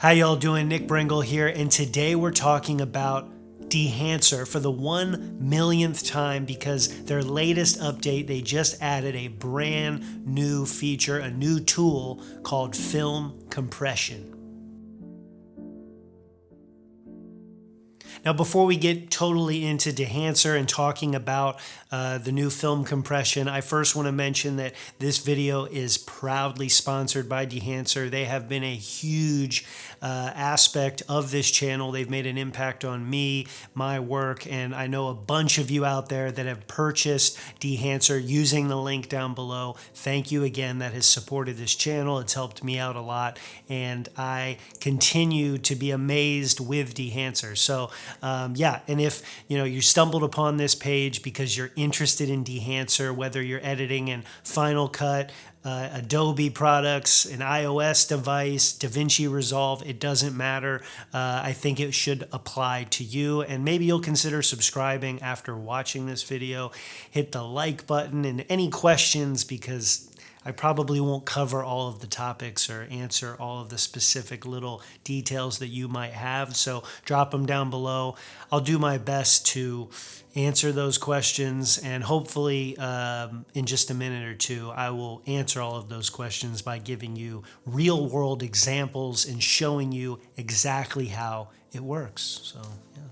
How y'all doing? Nick Brengle here, and today we're talking about Dehancer for the 1 millionth time because their latest update, they just added a brand new feature, a new tool called film compression. Now, before we get totally into Dehancer and talking about the new film compression, I first want to mention that this video is proudly sponsored by Dehancer. They have been a huge aspect of this channel. They've made an impact on me, my work, and I know a bunch of you out there that have purchased Dehancer using the link down below. Thank you again. That has supported this channel. It's helped me out a lot, and I continue to be amazed with Dehancer. So yeah, and if you stumbled upon this page because you're interested in Dehancer, whether you're editing in Final Cut, Adobe products, an iOS device, DaVinci Resolve, it doesn't matter. I think it should apply to you, and maybe you'll consider subscribing after watching this video. Hit the like button, and any questions, because I probably won't cover all of the topics or answer all of the specific little details that you might have. So drop them down below. I'll do my best to answer those questions, and hopefully in just a minute or two, I will answer all of those questions by giving you real world examples and showing you exactly how it works. So yeah.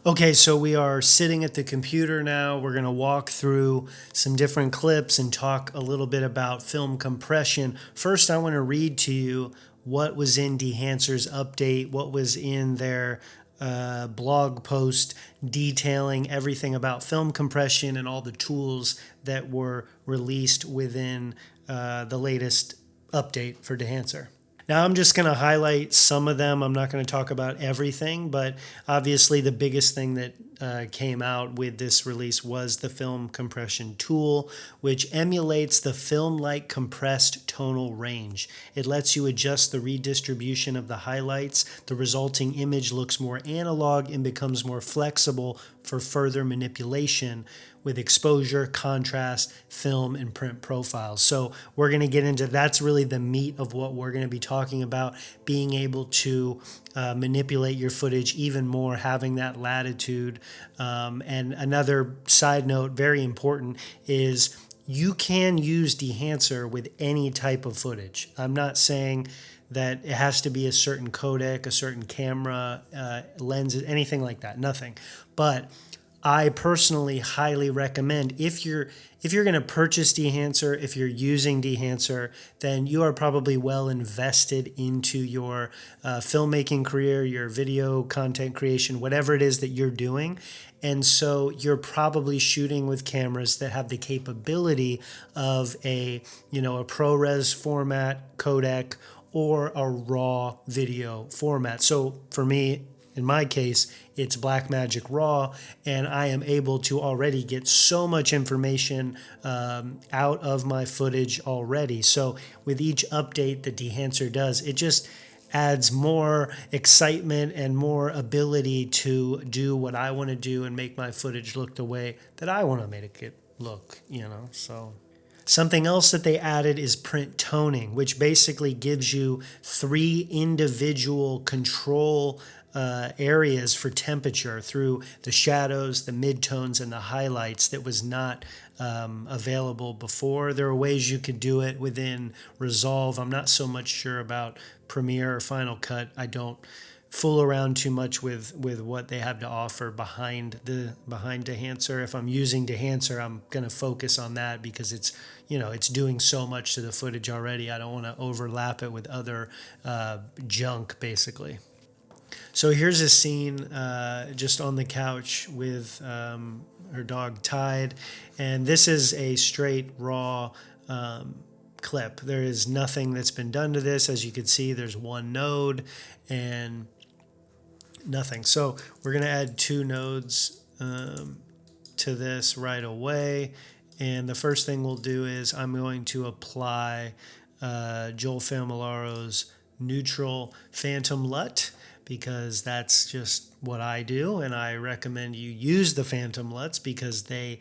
Okay, so we are sitting at the computer now. We're going to walk through some different clips and talk a little bit about film compression. First, I want to read to you what was in Dehancer's update, what was in their blog post detailing everything about film compression and all the tools that were released within the latest update for Dehancer. Now, I'm just going to highlight some of them. I'm not going to talk about everything, but obviously the biggest thing that came out with this release was the film compression tool, which emulates the film-like compressed tonal range. It lets you adjust the redistribution of the highlights. The resulting image looks more analog and becomes more flexible for further manipulation with exposure, contrast, film, and print profiles. So we're going to get into, that's really the meat of what we're going to be talking about, being able to manipulate your footage even more, having that latitude. And another side note, very important, is you can use Dehancer with any type of footage. I'm not saying that it has to be a certain codec, a certain camera, lenses, anything like that, nothing. But I personally highly recommend, if you're going to purchase Dehancer, if you're using Dehancer, then you are probably well invested into your filmmaking career, your video content creation, whatever it is that you're doing. And so you're probably shooting with cameras that have the capability of a ProRes format codec or a raw video format. So for me, in my case, it's Blackmagic RAW, and I am able to already get so much information out of my footage already. So with each update that Dehancer does, it just adds more excitement and more ability to do what I want to do and make my footage look the way that I want to make it look, so. Something else that they added is print toning, which basically gives you 3 individual control areas for temperature through the shadows, the midtones, and the highlights that was not available before. There are ways you could do it within Resolve. I'm not so much sure about Premiere or Final Cut. I don't fool around too much with what they have to offer behind Dehancer. If I'm using Dehancer, I'm going to focus on that because it's it's doing so much to the footage already. I don't want to overlap it with other junk, basically. So here's a scene just on the couch with her dog Tide, and this is a straight raw clip. There is nothing that's been done to this. As you can see, there's one node and nothing. So we're going to add 2 nodes to this right away. And the first thing we'll do is I'm going to apply Joel Famillaro's neutral phantom LUT, because that's just what I do, and I recommend you use the phantom LUTs because they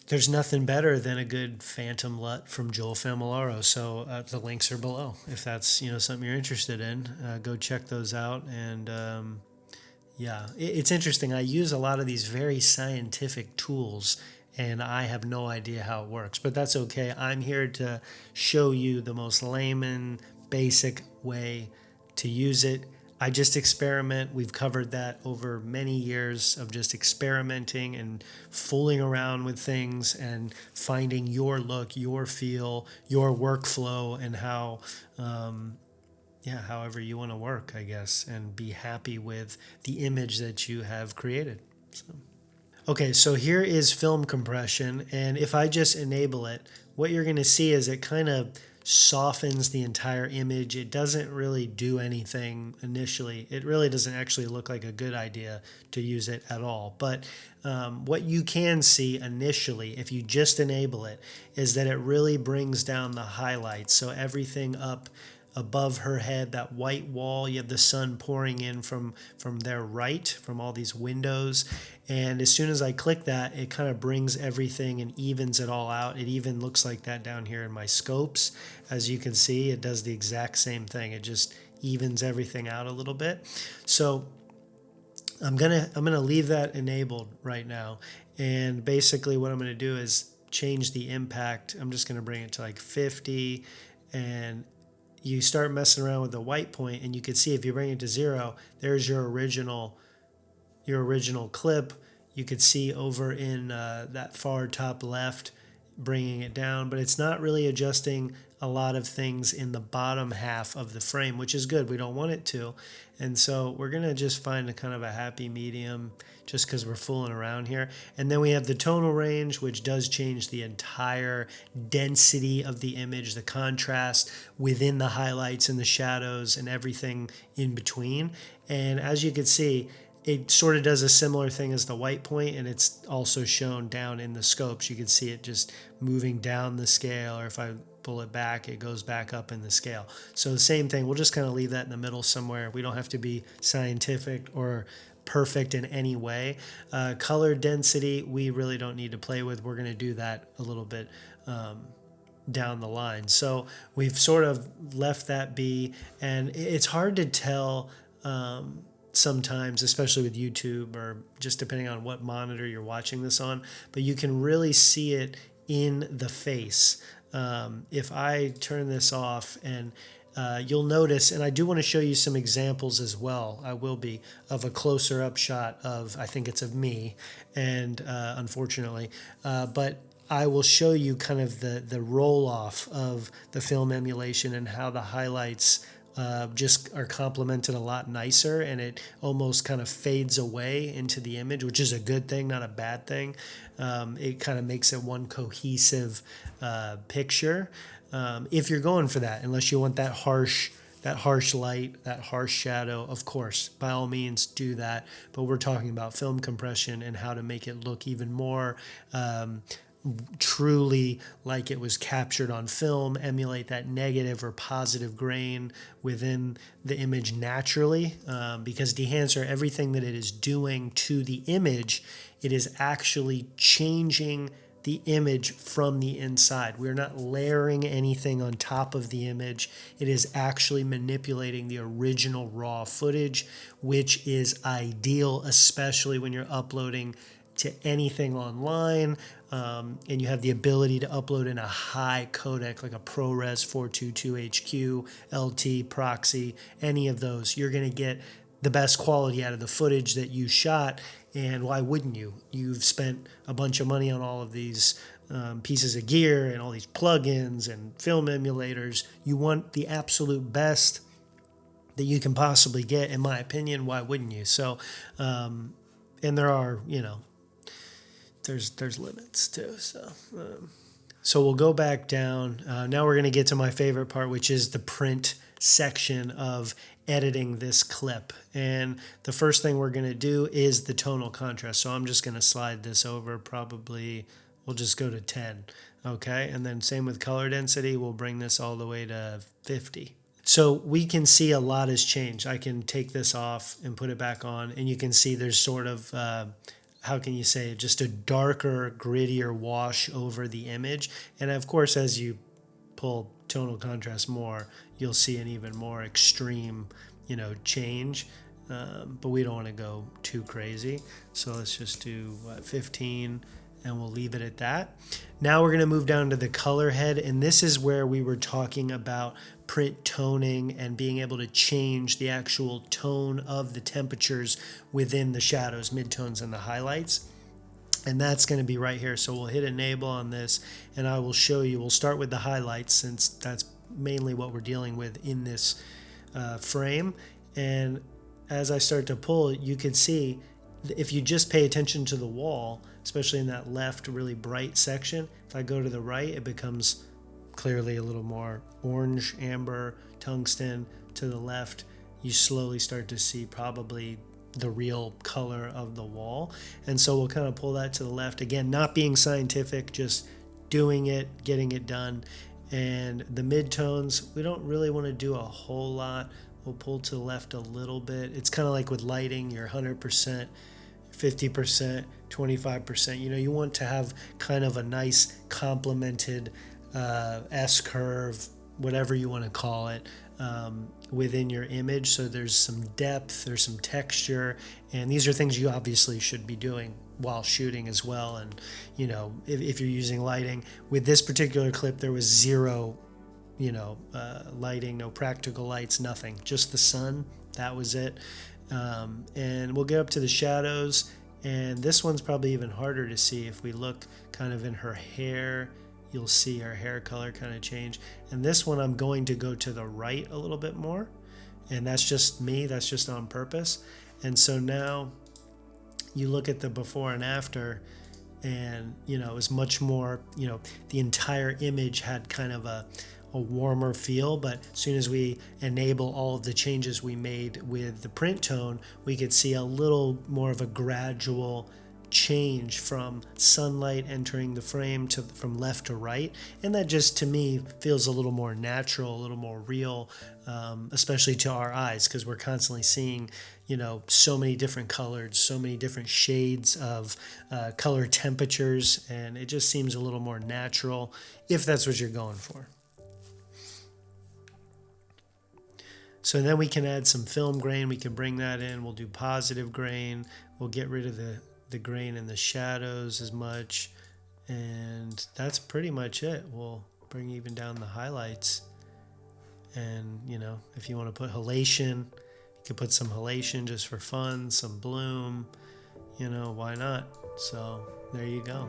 There's nothing better than a good Phantom LUT from Joel Familaro. So the links are below. If that's something you're interested in, go check those out. And yeah, it's interesting. I use a lot of these very scientific tools, and I have no idea how it works. But that's okay. I'm here to show you the most layman, basic way to use it. I just experiment. We've covered that over many years of just experimenting and fooling around with things and finding your look, your feel, your workflow, and how, however you want to work, I guess, and be happy with the image that you have created. So. Okay, so here is film compression, and if I just enable it, what you're going to see is it kind of softens the entire image. It doesn't really do anything initially. It really doesn't actually look like a good idea to use it at all. But what you can see initially, if you just enable it, is that it really brings down the highlights. So everything up above her head, that white wall, you have the sun pouring in from their right, from all these windows. And as soon as I click that, it kind of brings everything and evens it all out. It even looks like that down here in my scopes. As you can see, it does the exact same thing. It just evens everything out a little bit. So I'm gonna leave that enabled right now. And basically what I'm gonna do is change the impact. I'm just gonna bring it to like 50, and you start messing around with the white point, and you can see if you bring it to 0, there's your original clip. You could see over in that far top left, bringing it down, but it's not really adjusting a lot of things in the bottom half of the frame, which is good. We don't want it to. And so we're going to just find a kind of a happy medium just because we're fooling around here. And then we have the tonal range, which does change the entire density of the image, the contrast within the highlights and the shadows and everything in between. And as you can see, it sort of does a similar thing as the white point, and it's also shown down in the scopes. You can see it just moving down the scale, or if I pull it back, it goes back up in the scale. So the same thing, we'll just kind of leave that in the middle somewhere. We don't have to be scientific or perfect in any way. Color density, we really don't need to play with. We're going to do that a little bit down the line. So we've sort of left that be, and it's hard to tell sometimes, especially with YouTube or just depending on what monitor you're watching this on, but you can really see it in the face. If I turn this off, and you'll notice, and I do want to show you some examples as well, I will be, of a closer up shot of, I think it's of me, and unfortunately, but I will show you kind of the roll off of the film emulation and how the highlights just are complemented a lot nicer, and it almost kind of fades away into the image, which is a good thing, not a bad thing. It kind of makes it one cohesive picture if you're going for that, unless you want that harsh light, that harsh shadow. Of course, by all means do that, but we're talking about film compression and how to make it look even more truly like it was captured on film, emulate that negative or positive grain within the image naturally, because Dehancer, everything that it is doing to the image, it is actually changing the image from the inside. We're not layering anything on top of the image. It is actually manipulating the original raw footage, which is ideal, especially when you're uploading to anything online, and you have the ability to upload in a high codec like a ProRes 422HQ, LT, Proxy, any of those. You're going to get the best quality out of the footage that you shot, and why wouldn't you? You've spent a bunch of money on all of these pieces of gear and all these plugins and film emulators. You want the absolute best that you can possibly get, in my opinion. Why wouldn't you? So, and there are, there's limits too. So we'll go back down. Now we're going to get to my favorite part, which is the print section of editing this clip. And the first thing we're going to do is the tonal contrast. So I'm just going to slide this over. Probably we'll just go to 10. Okay. And then same with color density. We'll bring this all the way to 50. So we can see a lot has changed. I can take this off and put it back on, and you can see there's sort of how can you say it, just a darker, grittier wash over the image. And of course, as you pull tonal contrast more, you'll see an even more extreme, change. But we don't want to go too crazy. So let's just do 15 and we'll leave it at that. Now we're going to move down to the color head, and this is where we were talking about print toning and being able to change the actual tone of the temperatures within the shadows, midtones, and the highlights. And that's going to be right here. So we'll hit enable on this, and I will show you. We'll start with the highlights since that's mainly what we're dealing with in this frame. And as I start to pull, you can see if you just pay attention to the wall, especially in that left really bright section, if I go to the right, it becomes clearly a little more orange, amber, tungsten. To the left, you slowly start to see probably the real color of the wall. And so we'll kind of pull that to the left. Again, not being scientific, just doing it, getting it done. And the midtones, we don't really want to do a whole lot. We'll pull to the left a little bit. It's kind of like with lighting, you're 100%, 50%, 25%. You want to have kind of a nice complemented S-curve, whatever you want to call it, within your image. So there's some depth, there's some texture, and these are things you obviously should be doing while shooting as well. And, if you're using lighting, with this particular clip, there was zero lighting, no practical lights, nothing, just the sun. That was it. And we'll get up to the shadows, and this one's probably even harder to see. If we look kind of in her hair, you'll see her hair color kind of change. And this one, I'm going to go to the right a little bit more, and that's just me, that's just on purpose. And so now you look at the before and after, and it was much more, the entire image had kind of a warmer feel. But as soon as we enable all of the changes we made with the print tone, we could see a little more of a gradual change from sunlight entering the frame from left to right. And that just, to me, feels a little more natural, a little more real, especially to our eyes, because we're constantly seeing so many different colors, so many different shades of color temperatures, and it just seems a little more natural if that's what you're going for. So then we can add some film grain. We can bring that in. We'll do positive grain. We'll get rid of the grain in the shadows as much. And that's pretty much it. We'll bring even down the highlights. And, if you want to put halation, you can put some halation just for fun, some bloom, why not? So there you go.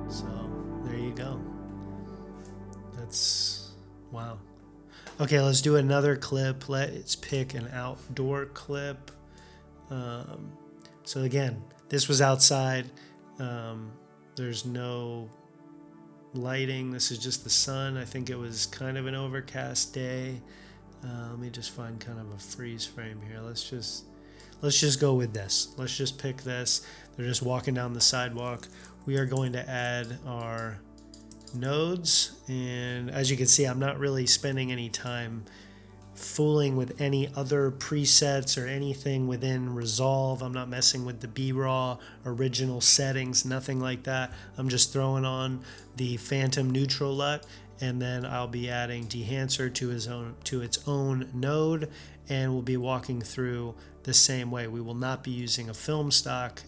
So there you go. That's wow. Okay, let's do another clip. Let's pick an outdoor clip. So again, this was outside. There's no lighting. This is just the sun. I think it was kind of an overcast day. Let me just find kind of a freeze frame here. Let's just go with this. Let's just pick this. They're just walking down the sidewalk. We are going to add our nodes, and as you can see, I'm not really spending any time fooling with any other presets or anything within Resolve. I'm not messing with the B-Raw original settings, nothing like that. I'm just throwing on the Phantom Neutral LUT, and then I'll be adding Dehancer to its own node, and we'll be walking through the same way. We will not be using a film stock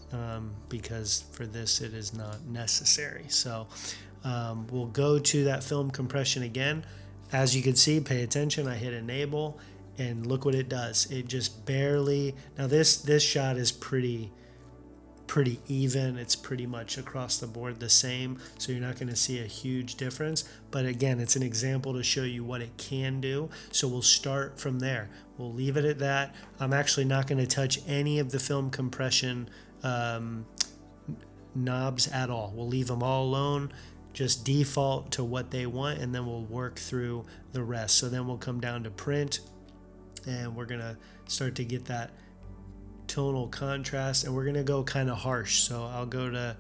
because for this it is not necessary. So we'll go to that film compression again. As you can see, pay attention, I hit enable, and look what it does. It just barely, now this shot is pretty even. It's pretty much across the board the same, so you're not going to see a huge difference. But again, it's an example to show you what it can do. So we'll start from there. We'll leave it at that. I'm actually not going to touch any of the film compression knobs at all. We'll leave them all alone. Just default to what they want, and then we'll work through the rest. So then we'll come down to print, and we're gonna start to get that tonal contrast, and we're gonna go kind of harsh. So I'll go to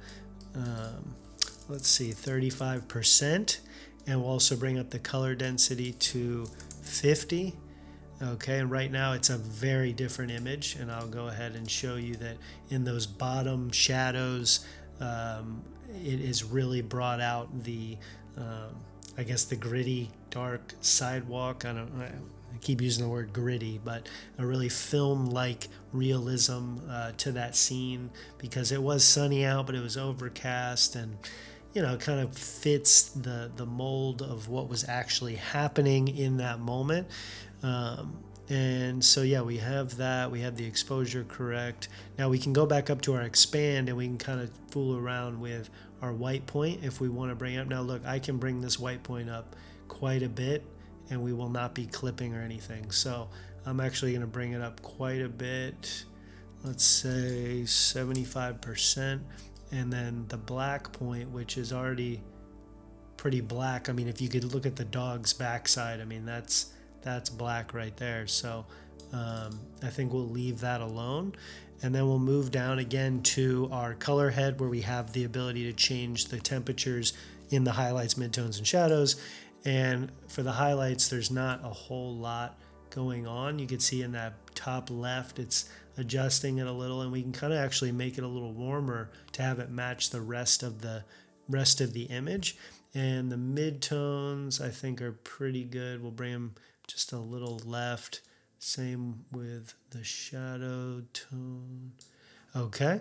let's see, 35%. And we'll also bring up the color density to 50. Okay, and right now it's a very different image, and I'll go ahead and show you that in those bottom shadows, it is really brought out the, I guess, the gritty, dark sidewalk. I keep using the word gritty, but a really film-like realism to that scene, because it was sunny out, but it was overcast, and it kind of fits the mold of what was actually happening in that moment. And so, yeah, we have that. We have the exposure correct. Now we can go back up to our expand, and we can kind of fool around with our white point if we want to bring it up. Now, look, I can bring this white point up quite a bit, and we will not be clipping or anything. So I'm actually going to bring it up quite a bit. Let's say 75%. And then the black point, which is already pretty black. I mean, if you could look at the dog's backside, I mean, that's black right there. So I think we'll leave that alone. And then we'll move down again to our color head, where we have the ability to change the temperatures in the highlights, midtones, and shadows. And for the highlights, there's not a whole lot going on. You can see in that top left, it's adjusting it a little, and we can kind of actually make it a little warmer to have it match the rest of the image. And the midtones, I think, are pretty good. We'll bring them just a little left. Same with the shadow tone. Okay,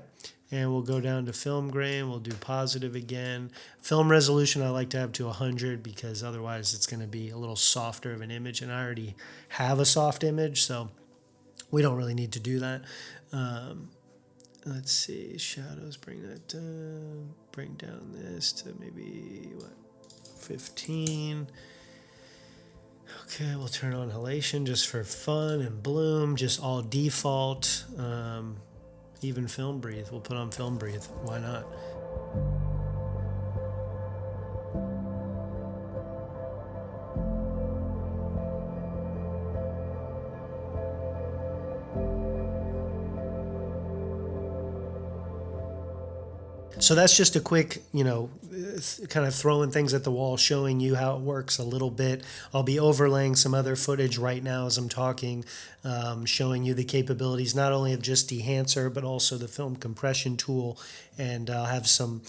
and we'll go down to film grain. We'll do positive again. Film resolution I like to have to 100, because otherwise it's going to be a little softer of an image, and I already have a soft image, so we don't really need to do that. Let's see, shadows, bring that down. Bring down this to maybe, 15. Okay, we'll turn on halation just for fun, and bloom, just all default. Even film breathe, we'll put on film breathe. Why not? So that's just a quick, kind of throwing things at the wall, showing you how it works a little bit. I'll be overlaying some other footage right now as I'm talking, showing you the capabilities not only of just Dehancer, but also the film compression tool. And I'll have some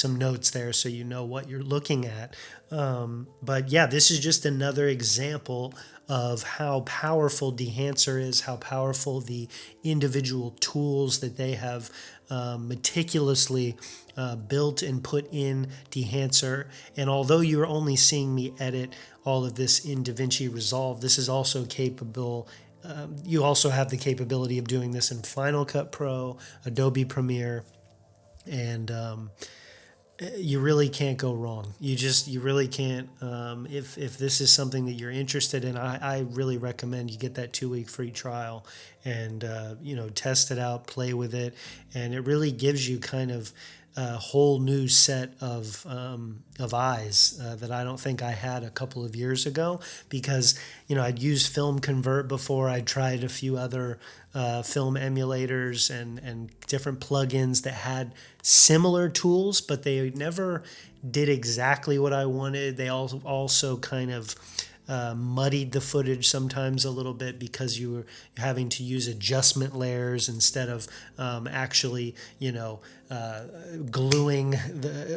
notes there so you know what you're looking at. But yeah, this is just another example of how powerful Dehancer is, how powerful the individual tools that they have meticulously built and put in Dehancer. And although you're only seeing me edit all of this in DaVinci Resolve, this is also capable. You also have the capability of doing this in Final Cut Pro, Adobe Premiere, and you really can't go wrong. You really can't. If this is something that you're interested in, I really recommend you get that 2-week free trial and test it out, play with it, and it really gives you kind of a whole new set of eyes that I don't think I had a couple of years ago, because I'd used Film Convert before. I tried a few other film emulators and different plugins that had similar tools, but they never did exactly what I wanted. They also kind of muddied the footage sometimes a little bit, because you were having to use adjustment layers instead of actually, gluing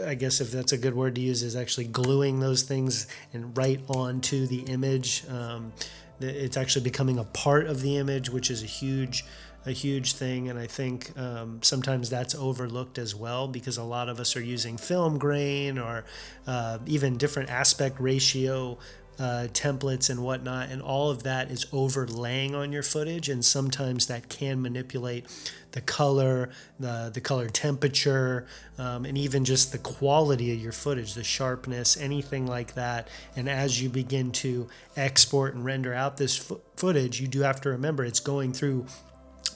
I guess, if that's a good word to use, is actually gluing those things and right onto the image. It's actually becoming a part of the image, which is a huge thing, and I think sometimes that's overlooked as well, because a lot of us are using film grain or even different aspect ratio templates and whatnot, and all of that is overlaying on your footage, and sometimes that can manipulate the color, the color temperature, and even just the quality of your footage, the sharpness, anything like that. And as you begin to export and render out this footage, you do have to remember it's going through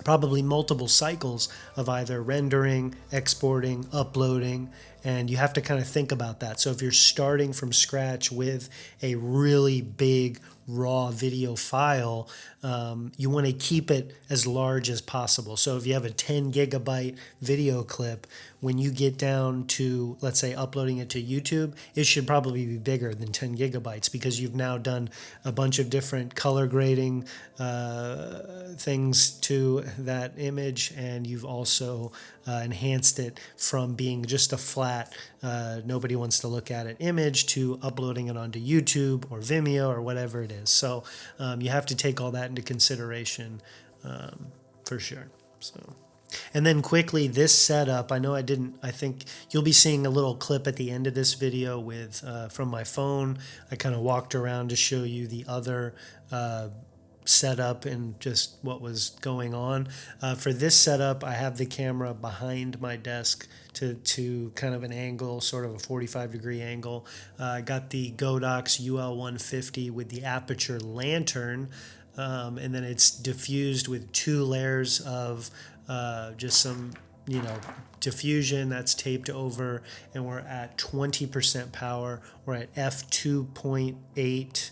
probably multiple cycles of either rendering, exporting, uploading, And you have to kind of think about that. So if you're starting from scratch with a really big raw video file, you want to keep it as large as possible. So if you have a 10 gigabyte video clip, when you get down to, let's say, uploading it to YouTube, it should probably be bigger than 10 gigabytes because you've now done a bunch of different color grading things to that image, and you've also enhanced it from being just a flat, nobody wants to look at it image to uploading it onto YouTube or Vimeo or whatever it is. So you have to take all that into consideration for sure. So. And then quickly, this setup, I think you'll be seeing a little clip at the end of this video with from my phone. I kind of walked around to show you the other setup and just what was going on. For this setup, I have the camera behind my desk to kind of an angle, sort of a 45-degree angle. I got the Godox UL150 with the aperture lantern, and then it's diffused with 2 layers of just some, diffusion that's taped over, and we're at 20% power. We're at f2.8.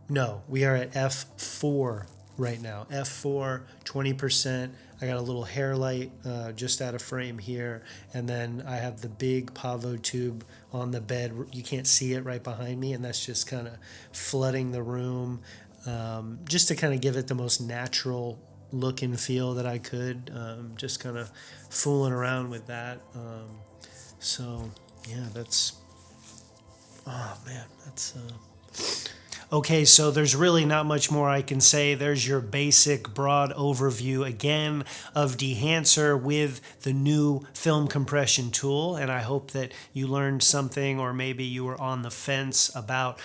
No, we are at f4 right now. F4, 20%. I got a little hair light just out of frame here, and then I have the big Pavo tube on the bed. You can't see it right behind me, and that's just kind of flooding the room, just to kind of give it the most natural look and feel that I could, just kind of fooling around with that. So yeah, that's, oh man, that's okay, so there's really not much more I can say. There's your basic broad overview again of Dehancer with the new film compression tool, and I hope that you learned something, or maybe you were on the fence about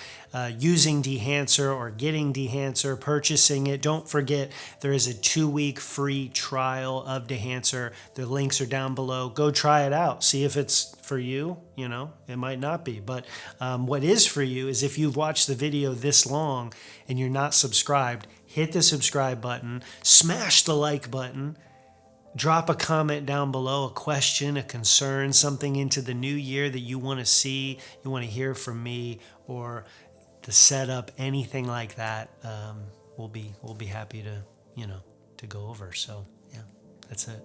using Dehancer or getting Dehancer, purchasing it. Don't forget, there is a 2-week free trial of Dehancer. The links are down below. Go try it out. See if it's for you. It might not be. But what is for you is, if you've watched the video this long and you're not subscribed, hit the subscribe button, smash the like button, drop a comment down below, a question, a concern, something into the new year that you want to see, you want to hear from me, or the setup, anything like that. We'll be happy to to go over. So yeah, that's it.